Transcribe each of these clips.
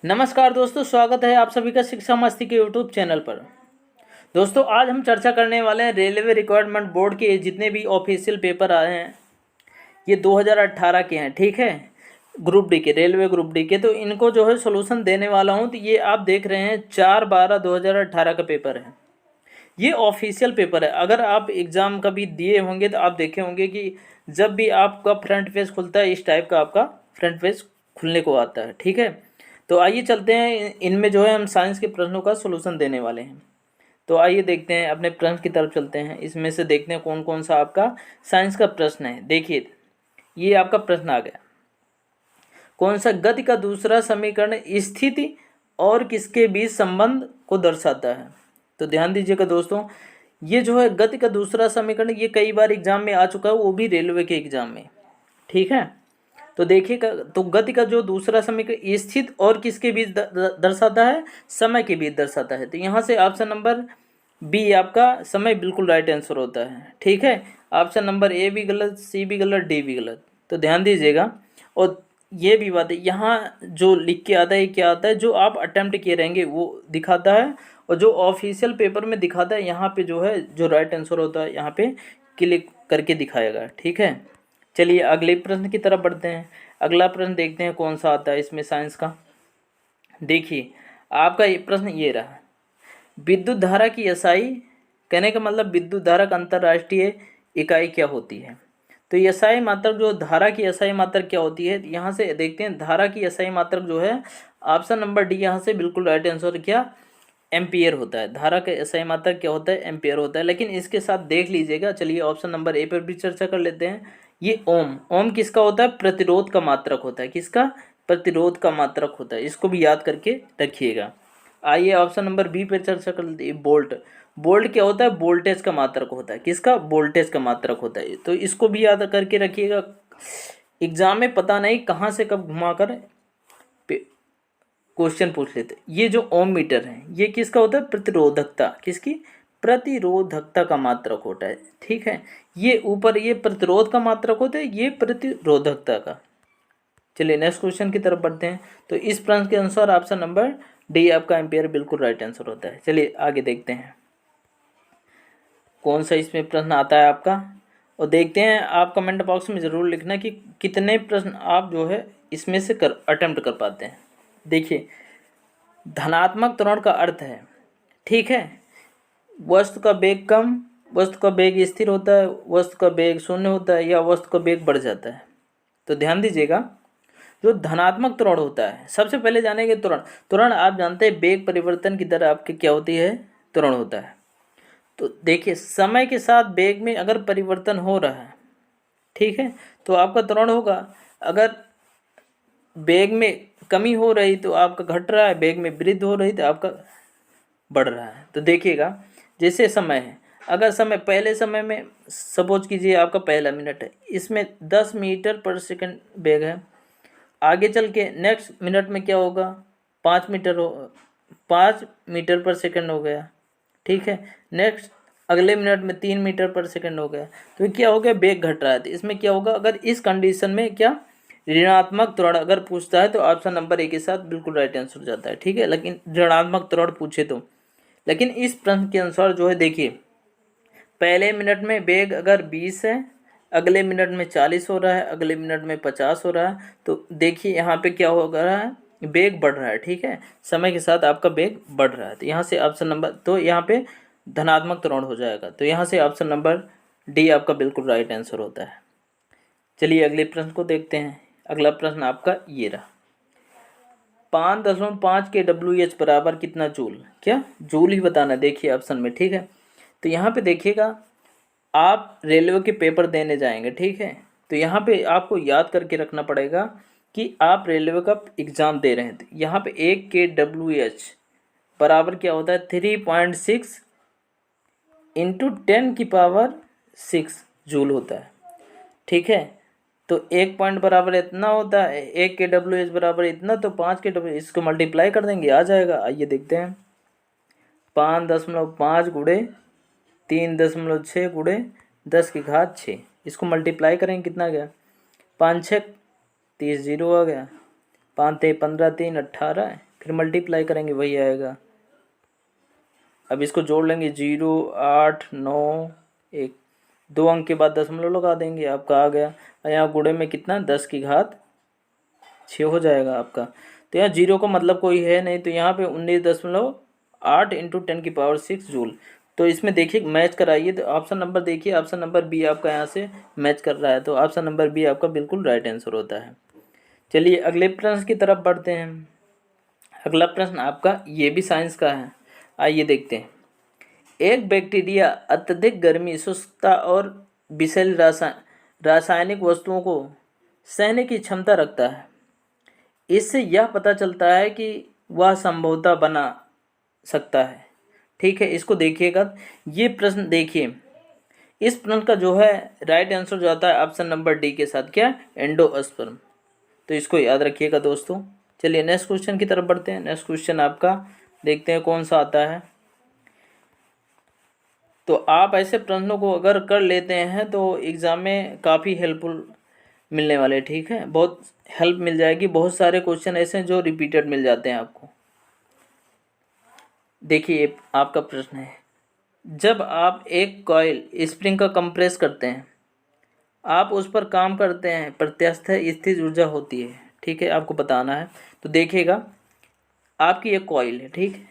नमस्कार दोस्तों, स्वागत है आप सभी का शिक्षा मस्ती के यूट्यूब चैनल पर। दोस्तों, आज हम चर्चा करने वाले हैं रेलवे रिक्वायरमेंट बोर्ड के जितने भी ऑफिशियल पेपर आए हैं, ये 2018 के हैं। ठीक है, ग्रुप डी के, रेलवे ग्रुप डी के। तो इनको जो है सोल्यूशन देने वाला हूँ। तो ये आप देख रहे हैं 4/12/2018 का पेपर है। ये ऑफिशियल पेपर है। अगर आप एग्ज़ाम कभी दिए होंगे तो आप देखे होंगे कि जब भी आपका फ्रंट पेज खुलता है, इस टाइप का आपका फ्रंट पेज खुलने को आता है। ठीक है, तो आइए चलते हैं, इनमें जो है हम साइंस के प्रश्नों का सलूशन देने वाले हैं। तो आइए देखते हैं, अपने प्रश्न की तरफ चलते हैं। इसमें से देखते हैं कौन कौन सा आपका साइंस का प्रश्न है। देखिए, ये आपका प्रश्न आ गया। कौन सा गति का दूसरा समीकरण स्थिति और किसके बीच संबंध को दर्शाता है? तो ध्यान दीजिएगा दोस्तों, ये जो है गति का दूसरा समीकरण, ये कई बार एग्जाम में आ चुका है, वो भी रेलवे के एग्जाम में। ठीक है, तो देखिएगा, तो गति का जो दूसरा समीकरण स्थित और किसके बीच दर्शाता है? समय के बीच दर्शाता है। तो यहाँ से ऑप्शन नंबर बी आपका समय बिल्कुल राइट आंसर होता है। ठीक है, ऑप्शन नंबर ए भी गलत, सी भी गलत, डी भी गलत। तो ध्यान दीजिएगा, और ये भी बात है, यहाँ जो लिख के आता है क्या आता है, जो आप अटेम्प्ट किए रहेंगे वो दिखाता है, और जो ऑफिशियल पेपर में दिखाता है यहाँ पे जो है जो राइट आंसर होता है यहाँ पे क्लिक करके दिखाएगा। ठीक है, चलिए अगले प्रश्न की तरफ बढ़ते हैं। अगला प्रश्न देखते हैं कौन सा आता है इसमें साइंस का। देखिए, आपका ये प्रश्न ये रहा, विद्युत धारा की एसआई, कहने का मतलब विद्युत धारा का अंतर्राष्ट्रीय इकाई क्या होती है? तो एसआई मात्रक, जो धारा की एसआई मात्रक क्या होती है, यहाँ से देखते हैं। धारा की एसआई मात्रक जो है ऑप्शन नंबर डी, यहाँ से बिल्कुल राइट आंसर क्या? एम्पियर होता है। धारा का एसआई मात्रक क्या होता है? एम्पियर होता है। लेकिन इसके साथ देख लीजिएगा, चलिए ऑप्शन नंबर ए पर भी चर्चा कर लेते हैं। ये ओम, ओम किसका होता है? प्रतिरोध का मात्रक होता है। किसका? प्रतिरोध का मात्रक होता है। इसको भी याद करके रखिएगा। आइए ऑप्शन नंबर बी पर चर्चा कर लेते हैं। बोल्ट, बोल्ट क्या होता है? वोल्टेज का मात्रक होता है। किसका? वोल्टेज का मात्रक होता है। तो इसको भी याद करके रखिएगा। एग्जाम में पता नहीं कहाँ से कब घुमाकर क्वेश्चन पूछ लेते। ये जो ओम मीटर है, ये किसका होता है? प्रतिरोधकता। किसकी? प्रतिरोधकता का मात्रक होता है। ठीक है, ये ऊपर ये प्रतिरोध का मात्रक होता है, ये प्रतिरोधकता का। चलिए नेक्स्ट क्वेश्चन की तरफ बढ़ते हैं। तो इस प्रश्न के अनुसार ऑप्शन नंबर डी आपका एम्पियर बिल्कुल राइट आंसर होता है। चलिए आगे देखते हैं कौन सा इसमें प्रश्न आता है आपका, और देखते हैं। आप कमेंट बॉक्स में ज़रूर लिखना कि कितने प्रश्न आप जो है इसमें से अटेम्प्ट कर पाते हैं। देखिए, धनात्मक त्वरण का अर्थ है, ठीक है, वस्तु का वेग कम, वस्तु का वेग स्थिर होता है, वस्तु का वेग शून्य होता है, या वस्तु का वेग बढ़ जाता है। तो ध्यान दीजिएगा, जो धनात्मक त्वरण होता है, सबसे पहले जानेंगे त्वरण। त्वरण आप जानते हैं वेग परिवर्तन की दर आपकी क्या होती है? त्वरण होता है। तो देखिए, समय के साथ वेग में अगर परिवर्तन हो रहा है, ठीक है, तो आपका त्वरण होगा। अगर वेग में कमी हो रही तो आपका घट रहा है, वेग में वृद्धि हो रही तो आपका बढ़ रहा है। तो देखिएगा, जैसे समय है, अगर समय पहले समय में सपोज कीजिए आपका पहला मिनट है, इसमें 10 मीटर पर सेकंड वेग है। आगे चल के नेक्स्ट मिनट में क्या होगा? 5 मीटर पर सेकंड हो गया। ठीक है, नेक्स्ट अगले मिनट में 3 मीटर पर सेकंड हो गया। तो क्या हो गया? वेग घट रहा है। तो इसमें क्या होगा? अगर इस कंडीशन में क्या ऋणात्मक त्वरण अगर पूछता है तो ऑप्शन नंबर ए के साथ बिल्कुल राइट आंसर हो जाता है। ठीक है, लेकिन ऋणात्मक त्वरण पूछे तो, लेकिन इस प्रश्न के अनुसार जो है, देखिए, पहले मिनट में वेग अगर 20 है, अगले मिनट में 40 हो रहा है, अगले मिनट में 50 हो रहा है, तो देखिए यहाँ पे क्या हो रहा है? वेग बढ़ रहा है। ठीक है, समय के साथ आपका वेग बढ़ रहा है। तो यहाँ से ऑप्शन नंबर, तो यहाँ पे धनात्मक त्वरण हो जाएगा। तो यहाँ से ऑप्शन नंबर डी आपका बिल्कुल राइट आंसर होता है। चलिए अगले प्रश्न को देखते हैं। अगला प्रश्न आपका ये रहा, 5.5 के WH बराबर कितना जूल? क्या जूल ही बताना, देखिए ऑप्शन में। ठीक है, तो यहाँ पे देखिएगा, आप रेलवे के पेपर देने जाएंगे, ठीक है, तो यहाँ पे आपको याद करके रखना पड़ेगा कि आप रेलवे का एग्ज़ाम दे रहे हैं। तो यहाँ पे 1 के WH बराबर क्या होता है? 3.6 इंटू 10⁻6 जूल होता है। ठीक है, तो 1 पॉइंट बराबर इतना होता है, 1 के WH बराबर इतना, तो 5 के WH, इसको मल्टीप्लाई कर देंगे, आ जाएगा। आइए देखते हैं, 5.5 गुणे 3.6 गुणे 10⁻6, इसको मल्टीप्लाई करेंगे, कितना गया? 5 6 30, 0 आ गया, 5 3 15, 3 18, फिर मल्टीप्लाई करेंगे वही आएगा। अब इसको जोड़ लेंगे 0 8 9 1, 2 अंक के बाद दशमलव लगा देंगे, आपका आ गया। और यहाँ गुणे में कितना 10 की घात 6 हो जाएगा आपका। तो यहाँ 0 का मतलब कोई है नहीं, तो यहाँ पे 19.8 इंटू 10⁶ जूल। तो इसमें देखिए मैच कराइए, तो ऑप्शन नंबर देखिए, ऑप्शन नंबर बी आपका यहाँ से मैच कर रहा है, तो ऑप्शन नंबर बी आपका बिल्कुल राइट आंसर होता है। चलिए अगले प्रश्न की तरफ बढ़ते हैं। अगला प्रश्न आपका ये भी साइंस का है, आइए देखते हैं। एक बैक्टीरिया अत्यधिक गर्मी, शुष्कता और विषैले रासायनिक वस्तुओं को सहने की क्षमता रखता है। इससे यह पता चलता है कि वह संभवतः बना सकता है। ठीक है, इसको देखिएगा, ये प्रश्न देखिए, इस प्रश्न का जो है राइट आंसर जो आता है ऑप्शन नंबर डी के साथ, क्या, एंडोस्पर्म। तो इसको याद रखिएगा दोस्तों। चलिए नेक्स्ट क्वेश्चन की तरफ बढ़ते हैं। नेक्स्ट क्वेश्चन आपका देखते हैं कौन सा आता है। तो आप ऐसे प्रश्नों को अगर कर लेते हैं तो एग्ज़ाम में काफ़ी हेल्पफुल मिलने वाले। ठीक है, बहुत हेल्प मिल जाएगी। बहुत सारे क्वेश्चन ऐसे हैं जो रिपीटेड मिल जाते हैं आपको। देखिए आपका प्रश्न है, जब आप एक कॉइल स्प्रिंग का कंप्रेस करते हैं, आप उस पर काम करते हैं, प्रत्यास्थ स्थिर ऊर्जा होती है। ठीक है, आपको बताना है। तो देखिएगा आपकी एक कॉइल है, ठीक है।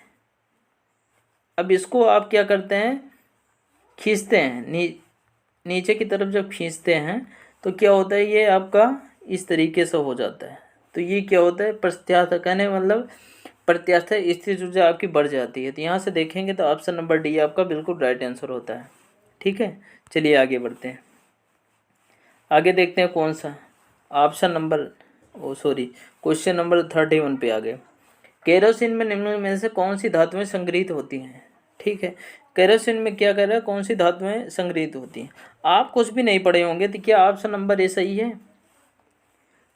अब इसको आप क्या करते हैं, खींचते हैं, नीचे की तरफ जब खींचते हैं तो क्या होता है, ये आपका इस तरीके से हो जाता है। तो ये क्या होता है, प्रत्यास्थ, कहने मतलब प्रत्यास्थ स्थिर ऊर्जा आपकी बढ़ जाती है। तो यहाँ से देखेंगे तो ऑप्शन नंबर डी आपका बिल्कुल राइट आंसर होता है। ठीक है, चलिए आगे बढ़ते हैं। आगे देखते हैं कौन सा, ऑप्शन नंबर क्वेश्चन नंबर 31 पे आ गए। केरोसिन में निम्न में से कौन सी धातुएं संग्रहित होती हैं। ठीक है, केरोसिन में क्या कर रहा है, कौन सी धातुएं संग्रहित होती हैं। आप कुछ भी नहीं पढ़े होंगे, तो क्या ऑप्शन नंबर ए सही है,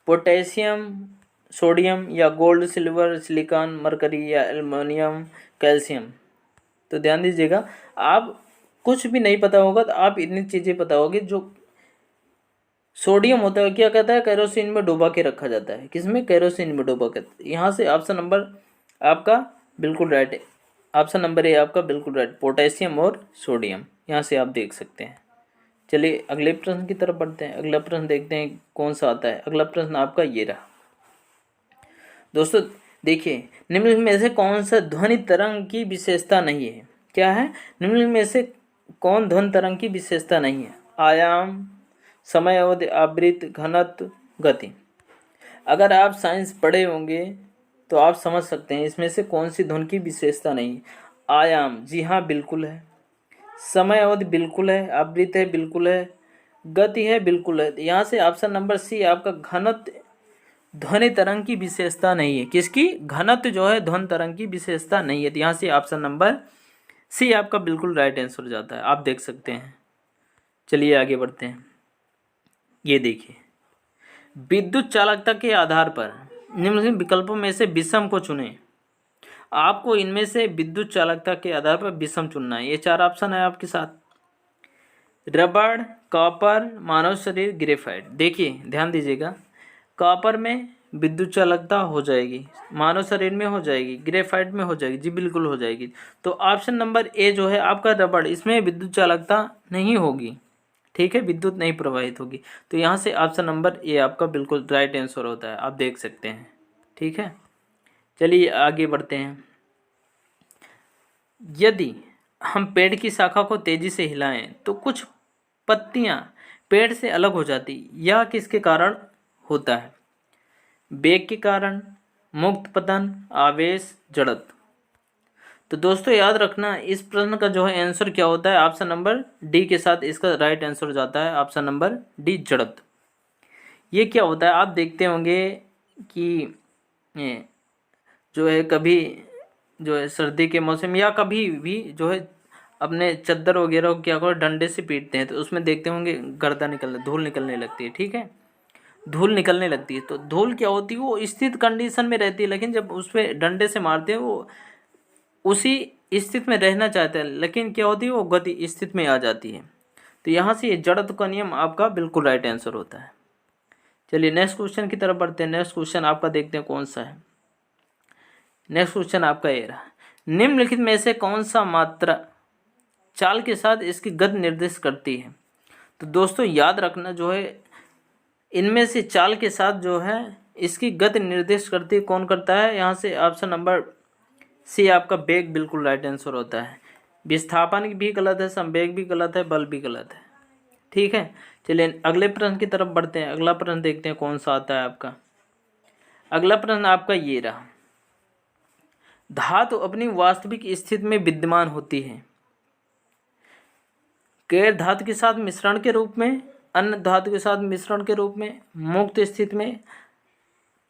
पोटेशियम, सोडियम, या गोल्ड, सिल्वर, सिलिकॉन, मरकरी, या एल्युमिनियम, कैल्शियम। तो ध्यान दीजिएगा, आप कुछ भी नहीं पता होगा तो आप इतनी चीज़ें पता होगी। जो सोडियम होता है, क्या कहता है, केरोसिन में डुबा के रखा जाता है। किसमें, केरोसिन में डुबा के। यहाँ से ऑप्शन नंबर आपका बिल्कुल राइट है, ऑप्शन नंबर ए आपका बिल्कुल राइट, पोटेशियम और सोडियम, यहाँ से आप देख सकते हैं। चलिए अगले प्रश्न की तरफ बढ़ते हैं। अगला प्रश्न देखते हैं कौन सा आता है। अगला प्रश्न आपका ये रहा दोस्तों। देखिए, निम्न में से कौन सा ध्वनि तरंग की विशेषता नहीं है। क्या है, निम्न में से कौन ध्वनि तरंग की विशेषता नहीं है। आयाम, समय अवधि, आवृत्ति, घनत्व, गति। अगर आप साइंस पढ़े होंगे तो आप समझ सकते हैं इसमें से कौन सी ध्वनि की विशेषता नहीं है। आयाम, जी हाँ बिल्कुल है। समय अवधि बिल्कुल है। आवृत्ति है बिल्कुल है। गति है बिल्कुल है। यहाँ से ऑप्शन नंबर सी आपका घनत्व ध्वनि तरंग की विशेषता नहीं है। किसकी, घनत्व जो है ध्वनि तरंग की विशेषता नहीं है। तो यहाँ से ऑप्शन नंबर सी आपका बिल्कुल राइट आंसर हो जाता है, आप देख सकते हैं। चलिए आगे बढ़ते हैं। ये देखिए, विद्युत चालकता के आधार पर निम्नलिखित विकल्पों में से विषम को चुनें। आपको इनमें से विद्युत चालकता के आधार पर विषम चुनना है। ये 4 ऑप्शन है आपके साथ, रबड़, कॉपर, मानव शरीर, ग्रेफाइट। देखिए ध्यान दीजिएगा, कॉपर में विद्युत चालकता हो जाएगी, मानव शरीर में हो जाएगी, ग्रेफाइट में हो जाएगी, जी बिल्कुल हो जाएगी। तो ऑप्शन नंबर ए जो है आपका रबड़, इसमें विद्युत चालकता नहीं होगी। ठीक है, विद्युत नहीं प्रवाहित होगी। तो यहाँ से ऑप्शन नंबर ए आपका बिल्कुल राइट आंसर होता है, आप देख सकते हैं। ठीक है, चलिए आगे बढ़ते हैं। यदि हम पेड़ की शाखा को तेजी से हिलाएं तो कुछ पत्तियां पेड़ से अलग हो जाती, यह किसके कारण होता है। वेग के कारण, मुक्त पतन, आवेश, जड़त्व। तो दोस्तों याद रखना, इस प्रश्न का जो है आंसर क्या होता है, ऑप्शन नंबर डी के साथ इसका राइट आंसर हो जाता है, ऑप्शन नंबर डी, जड़त्व। ये क्या होता है, आप देखते होंगे कि जो है कभी जो है सर्दी के मौसम या कभी भी जो है अपने चद्दर वगैरह को क्या करो, डंडे से पीटते हैं, तो उसमें देखते होंगे गर्दा निकलने, धूल निकलने लगती है। ठीक है, धूल निकलने लगती है। तो धूल क्या होती है, वो स्थित कंडीशन में रहती है, लेकिन जब उस पर डंडे से मारते हैं वो उसी स्थिति में रहना चाहता है, लेकिन क्या होती है, वो गति स्थिति में आ जाती है। तो यहाँ से ये जड़त्व का नियम आपका बिल्कुल राइट आंसर होता है। चलिए नेक्स्ट क्वेश्चन की तरफ बढ़ते हैं। नेक्स्ट क्वेश्चन आपका देखते हैं कौन सा है। नेक्स्ट क्वेश्चन आपका ये रहा, निम्नलिखित में से कौन सा मात्रा चाल के साथ इसकी गति निर्दिष्ट करती है। तो दोस्तों याद रखना जो है, इनमें से चाल के साथ जो है इसकी गति निर्दिष्ट करती है कौन करता है। यहाँ से ऑप्शन नंबर सी आपका वेग बिल्कुल राइट आंसर होता है। विस्थापन भी गलत है, संवेग भी गलत है, बल भी गलत है। ठीक है, चलिए अगले प्रश्न की तरफ बढ़ते हैं। अगला प्रश्न देखते हैं कौन सा आता है आपका। अगला प्रश्न आपका ये रहा, धातु अपनी वास्तविक स्थिति में विद्यमान होती है गैर धातु के साथ मिश्रण के रूप में, अन्य धातु के साथ मिश्रण के रूप में, मुक्त स्थिति में,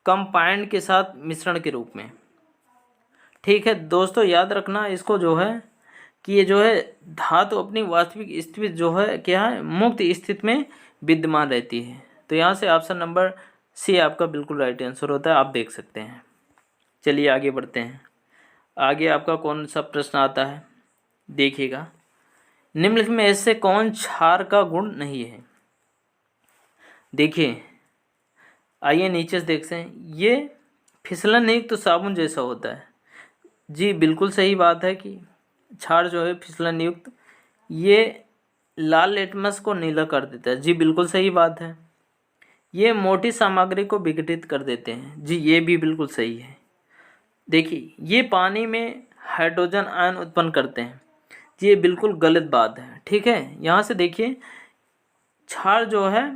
कंपाउंड के साथ मिश्रण के रूप में। ठीक है दोस्तों, याद रखना इसको जो है कि ये जो है धातु अपनी वास्तविक स्थिति जो है क्या है, मुक्त स्थिति में विद्यमान रहती है। तो यहाँ से ऑप्शन नंबर सी आपका बिल्कुल राइट आंसर होता है, आप देख सकते हैं। चलिए आगे बढ़ते हैं। आगे आपका कौन सा प्रश्न आता है देखिएगा, निम्नलिखित में ऐसे कौन क्षार का गुण नहीं है। देखिए आइए नीचे से देखते हैं, ये फिसलन नहीं तो साबुन जैसा होता है। जी बिल्कुल सही बात है कि क्षार जो है फिसलन युक्त, ये लाल लेटमस को नीला कर देता है। जी बिल्कुल सही बात है। ये मोटी सामग्री को विघटित कर देते हैं। जी ये भी बिल्कुल सही है। देखिए ये पानी में हाइड्रोजन आयन उत्पन्न करते हैं। जी ये बिल्कुल गलत बात है। ठीक है, यहाँ से देखिए क्षार जो है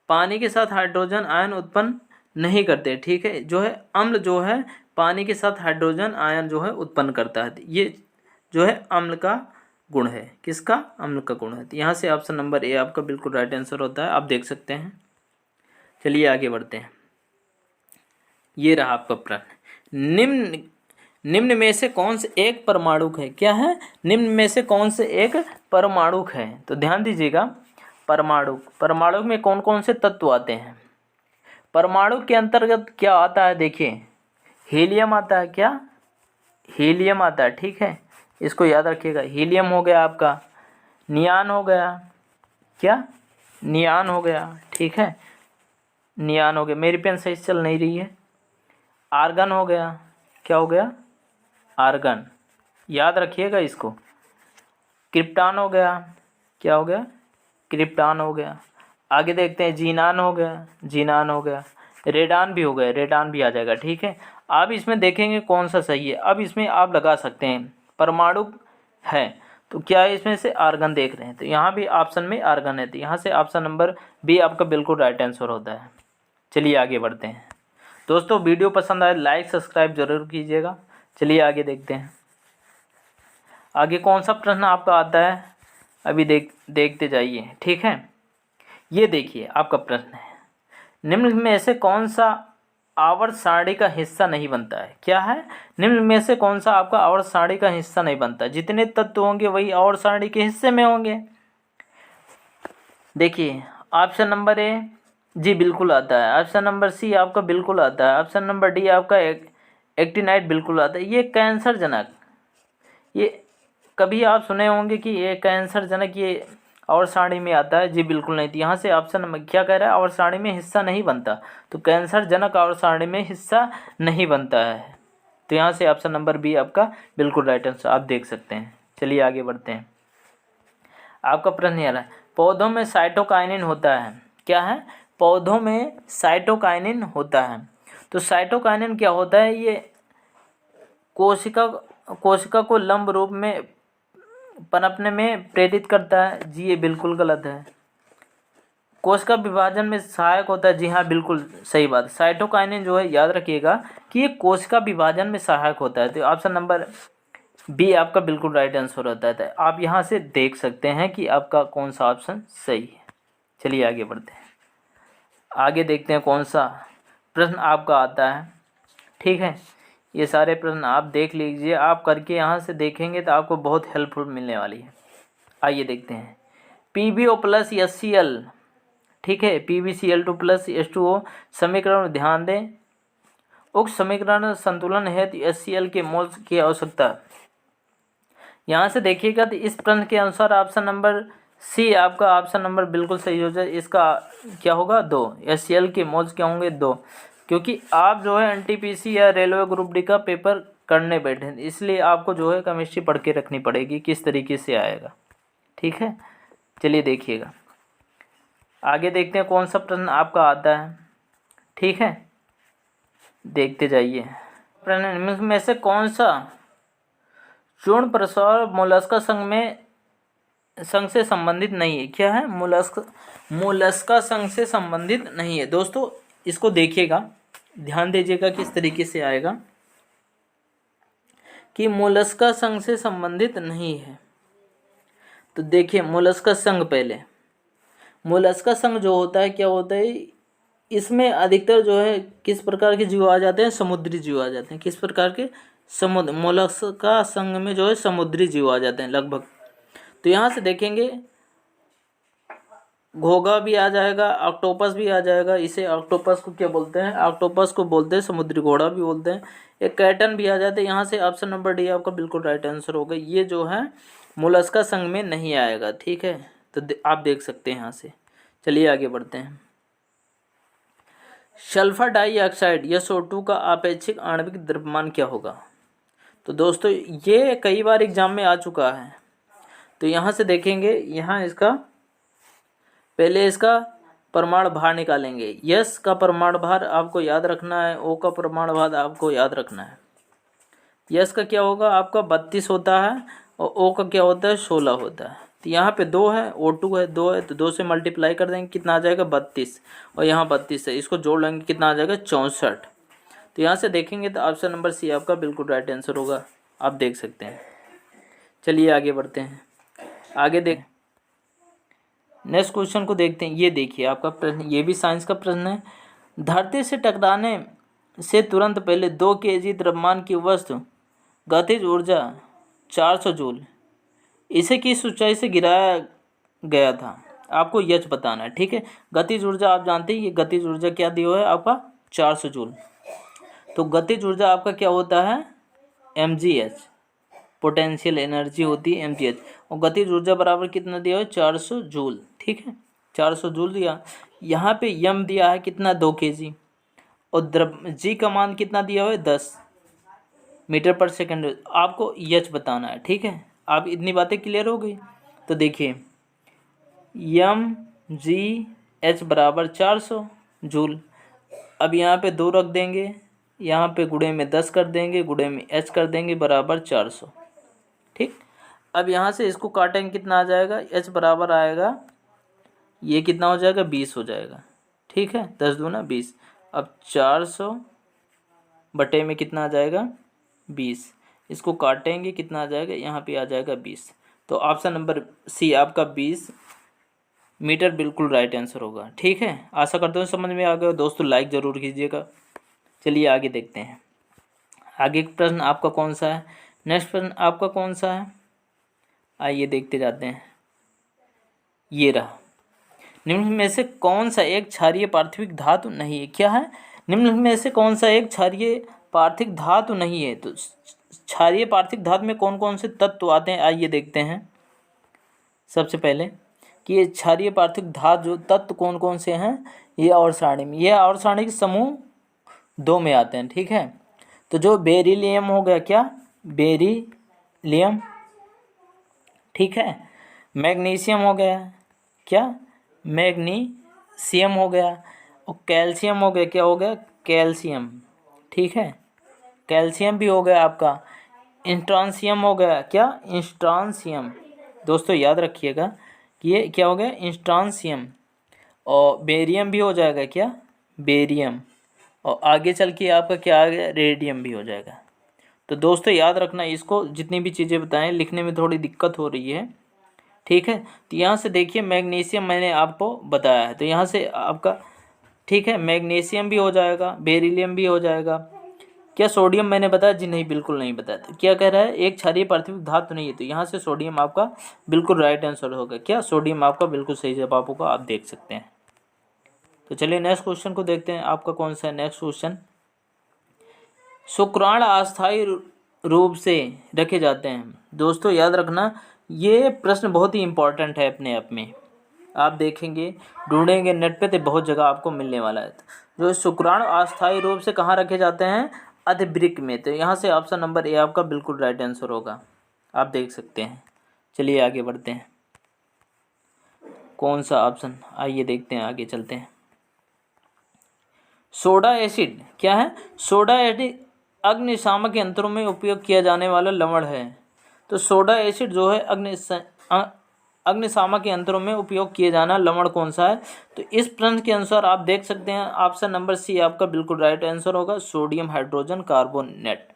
पानी के साथ हाइड्रोजन आयन उत्पन्न नहीं करते। ठीक है, जो है अम्ल जो है पानी के साथ हाइड्रोजन आयन जो है उत्पन्न करता है। ये जो है अम्ल का गुण है। किसका? अम्ल का गुण है। तो यहाँ से ऑप्शन नंबर ए आपका बिल्कुल राइट आंसर होता है, आप देख सकते हैं। चलिए आगे बढ़ते हैं। ये रहा आपका प्रश्न, निम्न में से कौन से एक परमाणुक है। क्या है? निम्न में से कौन से एक परमाणुक है। तो ध्यान दीजिएगा, परमाणु में कौन कौन से तत्व आते हैं। परमाणु के अंतर्गत क्या आता है, देखिए हीलियम आता है। क्या? हीलियम आता है। ठीक है, इसको याद रखिएगा। हीलियम हो गया आपका, नियान हो गया। क्या? नियान हो गया। ठीक है, नियान हो गया। मेरी पेन सही चल नहीं रही है। आर्गन हो गया। क्या हो गया? आर्गन, याद रखिएगा इसको। क्रिप्टॉन हो गया। क्या हो गया? क्रिप्टॉन हो गया। आगे देखते हैं, जीनान हो गया। जीनान हो गया। रेडान भी हो गया, रेडान भी आ जाएगा। ठीक है, आप इसमें देखेंगे कौन सा सही है। अब इसमें आप लगा सकते हैं, परमाणु है तो क्या है, इसमें से आर्गन देख रहे हैं तो यहाँ भी ऑप्शन में आर्गन है। तो यहाँ से ऑप्शन नंबर बी आपका बिल्कुल राइट आंसर होता है। चलिए आगे बढ़ते हैं। दोस्तों वीडियो पसंद आए लाइक सब्सक्राइब जरूर कीजिएगा। चलिए आगे देखते हैं, आगे कौन सा प्रश्न आपका आता है अभी देखते जाइए। ठीक है, ये देखिए आपका प्रश्न है, निम्न में से कौन सा आवर्त सारणी का हिस्सा नहीं बनता है। क्या है? निम्न में से कौन सा आपका आवर्त सारणी का हिस्सा नहीं बनता। जितने तत्व होंगे वही आवर्त सारणी के हिस्से में होंगे। देखिए ऑप्शन नंबर ए जी बिल्कुल आता है, ऑप्शन नंबर सी आपका बिल्कुल आता है, ऑप्शन नंबर डी आपका एक्टिनाइट बिल्कुल आता है। ये कैंसर जनक, ये कभी आप सुने होंगे कि ये कैंसर जनक ये आवर्त सारणी में आता है। जी बिल्कुल नहीं। तो यहाँ से ऑप्शन नंबर क्या कह रहा है, आवर्त सारणी में हिस्सा नहीं बनता। तो कैंसर जनक आवर्त सारणी में हिस्सा नहीं बनता है। तो यहाँ से ऑप्शन नंबर बी आपका बिल्कुल राइट आंसर, आप देख सकते हैं। चलिए आगे बढ़ते हैं। आपका प्रश्न यह है, पौधों में साइटोकाइनिन होता है। क्या है? पौधों में साइटोकाइनिन होता है। तो साइटोकाइनिन क्या होता है, ये कोशिका को लंब रूप में पनपने में प्रेरित करता है। जी ये बिल्कुल गलत है। कोशिका विभाजन में सहायक होता है। जी हाँ बिल्कुल सही बात। साइटोकाइनिन जो है याद रखिएगा कि ये कोशिका विभाजन में सहायक होता है। तो ऑप्शन नंबर बी आपका बिल्कुल राइट आंसर होता है। आप यहाँ से देख सकते हैं कि आपका कौन सा ऑप्शन सही है। चलिए आगे बढ़ते हैं, आगे देखते हैं कौन सा प्रश्न आपका आता है। ठीक है, ये सारे प्रश्न आप देख लीजिए, आप करके यहाँ से देखेंगे तो आपको बहुत हेल्पफुल मिलने वाली है। आइए देखते हैं, PbO प्लस HCl। ठीक है, PbCl2 प्लस H2O समीकरण में ध्यान दें। उक्त समीकरण संतुलन हेतु HCl के मोल्स की आवश्यकता। यहाँ से देखिएगा तो इस प्रश्न के अनुसार ऑप्शन नंबर सी आपका ऑप्शन नंबर बिल्कुल सही हो जाए। इसका क्या होगा? 2। HCl के मोल्स क्या होंगे? 2। क्योंकि आप जो है एनटीपीसी या रेलवे ग्रुप डी का पेपर करने बैठे हैं, इसलिए आपको जो है केमिस्ट्री पढ़ के रखनी पड़ेगी किस तरीके से आएगा। ठीक है, चलिए देखिएगा आगे देखते हैं कौन सा प्रश्न आपका आता है। ठीक है, देखते जाइए। प्रश्न में से कौन सा चूर्ण प्रसार मोलस्का संघ से संबंधित नहीं है? क्या है? मोलस्का संघ से संबंधित नहीं है। दोस्तों इसको देखिएगा, ध्यान दीजिएगा किस तरीके से आएगा कि मोलस्का संघ से संबंधित नहीं है। तो देखिए मोलस्का संघ, पहले मोलस्का संघ जो होता है क्या होता है, इसमें अधिकतर जो है किस प्रकार के जीव आ जाते हैं? समुद्री जीव आ जाते हैं। किस प्रकार के? समुद्र। मोलस्का संघ में जो है समुद्री जीव आ जाते हैं लगभग। तो यहाँ से देखेंगे घोंघा भी आ जाएगा, ऑक्टोपस भी आ जाएगा। इसे ऑक्टोपस को क्या बोलते हैं? ऑक्टोपस को बोलते हैं समुद्री घोड़ा भी बोलते हैं। एक कैटन भी आ जाते हैं। यहाँ से ऑप्शन नंबर डी आपका बिल्कुल राइट आंसर होगा। ये जो है मोलस्का संघ में नहीं आएगा। ठीक है, तो आप देख सकते हैं यहाँ से। चलिए आगे बढ़ते हैं। सल्फर डाइऑक्साइड या SO2 का आपेक्षिक आणविक द्रव्यमान क्या होगा? तो दोस्तों ये कई बार एग्जाम में आ चुका है। तो यहाँ से देखेंगे, यहाँ इसका पहले इसका परमाणु भार निकालेंगे। यस का परमाणु भार आपको याद रखना है, ओ का परमाणु भार आपको याद रखना है। यस का क्या होगा आपका 32 होता है और ओ का क्या होता है 16 होता है। तो यहाँ पे 2 है, O2 है 2 है, तो 2 से मल्टीप्लाई कर देंगे, कितना आ जाएगा 32, और यहाँ 32 है, इसको जोड़ लेंगे कितना आ जाएगा 64। तो यहाँ से देखेंगे तो ऑप्शन नंबर सी आपका बिल्कुल राइट आंसर होगा। आप देख सकते हैं। चलिए आगे बढ़ते हैं। आगे देख नेक्स्ट क्वेश्चन को देखते हैं। ये देखिए आपका प्रश्न, ये भी साइंस का प्रश्न है। धरती से टकराने से तुरंत पहले 2 kg द्रव्यमान की वस्तु गतिज ऊर्जा 400 जूल, इसे किस ऊंचाई से गिराया गया था? आपको यच बताना है। ठीक है, गतिज ऊर्जा आप जानते हैं, ये गतिज ऊर्जा क्या दी हुआ है आपका 400 जूल। तो गतिज ऊर्जा आपका क्या होता है? mgh, पोटेंशियल एनर्जी होती है mgh, और गतिज ऊर्जा बराबर कितना दिया है 400 जूल। ठीक है, 400 जूल दिया। यहाँ पे यम दिया है कितना 2 kg, और जी का मान कितना दिया हुआ है 10 मीटर पर सेकंड। आपको यच बताना है। ठीक है, आप इतनी बातें क्लियर हो गई। तो देखिए mgh बराबर 400 जूल। अब यहाँ पे 2 रख देंगे, यहाँ पे गुणे में 10 कर देंगे, गुणे में h कर देंगे बराबर 400। ठीक, अब यहाँ से इसको काटेंगे, कितना आ जाएगा? h बराबर आएगा, ये कितना हो जाएगा 20 हो जाएगा। ठीक है, 10 दूना 20। अब 400 बटे में कितना आ जाएगा 20, इसको काटेंगे कितना आ जाएगा? यहाँ पे आ जाएगा 20। तो ऑप्शन नंबर सी आपका 20 मीटर बिल्कुल राइट आंसर होगा। ठीक है, आशा करते हो समझ में आ गया। दोस्तों लाइक ज़रूर कीजिएगा। चलिए आगे देखते हैं। आगे प्रश्न आपका कौन सा है? नेक्स्ट प्रश्न आपका कौन सा है? आइए देखते जाते हैं। ये रहा, निम्न में से कौन सा एक क्षारीय पार्थिव धातु नहीं है? क्या है? निम्न में से कौन सा एक क्षारीय पार्थिव धातु नहीं है? तो क्षारीय पार्थिव धातु में कौन कौन से तत्व आते हैं आइए देखते हैं। सबसे पहले कि ये क्षारीय पार्थिव धातु जो तत्व कौन कौन से हैं, ये और सारणी में, ये और सारणी के समूह 2 में आते हैं। ठीक है, तो जो बेरिलियम हो गया, क्या बेरिलियम, ठीक है, मैग्नीशियम हो गया, क्या मैग्नीशियम हो गया, और कैल्शियम हो गया, क्या हो गया कैल्शियम। ठीक है, कैल्शियम भी हो गया आपका, इंस्ट्रांसियम हो गया, क्या इंस्ट्रांसियम। दोस्तों याद रखिएगा कि ये क्या हो गया इंस्ट्रांसियम, और बेरियम भी हो जाएगा, क्या बेरियम, और आगे चल के आपका क्या आ गया रेडियम भी हो जाएगा। तो दोस्तों याद रखना इसको, जितनी भी चीज़ें बताएं लिखने में थोड़ी दिक्कत हो रही है। ठीक है, तो यहाँ से देखिए मैग्नीशियम मैंने आपको बताया है, तो यहाँ से आपका ठीक है मैग्नीशियम भी हो जाएगा, बेरिलियम भी हो जाएगा। क्या सोडियम मैंने बताया जी? नहीं, बिल्कुल नहीं बताया। तो क्या कह रहा है एक क्षारीय पार्थिव धातु नहीं है, तो यहाँ से सोडियम आपका बिल्कुल राइट आंसर होगा। क्या सोडियम आपका बिल्कुल सही जवाब होगा, आप देख सकते हैं। तो चलिए नेक्स्ट क्वेश्चन को देखते हैं, आपका कौन सा है नेक्स्ट क्वेश्चन। शुक्राणु अस्थायी रूप से रखे जाते हैं। दोस्तों याद रखना ये प्रश्न बहुत ही इंपॉर्टेंट है अपने आप में, आप देखेंगे ढूंढेंगे नेट पे तो बहुत जगह आपको मिलने वाला है। जो शुक्राणु अस्थायी रूप से कहाँ रखे जाते हैं? अधवृक्क में। तो यहाँ से ऑप्शन नंबर ए आपका बिल्कुल राइट आंसर होगा, आप देख सकते हैं। चलिए आगे बढ़ते हैं, कौन सा ऑप्शन, आइए देखते हैं, आगे चलते हैं। सोडा एसिड क्या है? सोडा एसिड अग्निशामक यंत्रों में उपयोग किया जाने वाला लवण है। तो सोडा एसिड जो है अग्निशामक यंत्रों में उपयोग किए जाना लवण कौन सा है? तो इस प्रश्न के अनुसार आप देख सकते हैं ऑप्शन नंबर सी आपका बिल्कुल राइट आंसर होगा, सोडियम हाइड्रोजन कार्बोनेट।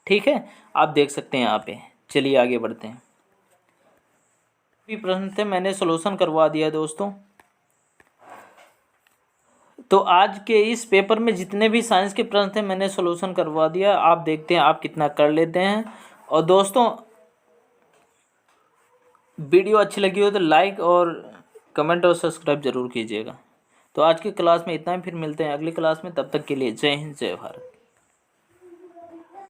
ठीक है, आप देख सकते हैं यहाँ पे। चलिए आगे बढ़ते हैं। भी प्रश्न थे, मैंने सॉल्यूशन करवा दिया दोस्तों। तो आज के इस पेपर में जितने भी साइंस के प्रश्न थे मैंने सॉल्यूशन करवा दिया। आप देखते हैं आप कितना कर लेते हैं। और दोस्तों वीडियो अच्छी लगी हो तो लाइक और कमेंट और सब्सक्राइब जरूर कीजिएगा। तो आज की क्लास में इतना ही, फिर मिलते हैं अगली क्लास में। तब तक के लिए जय हिंद, जय भारत।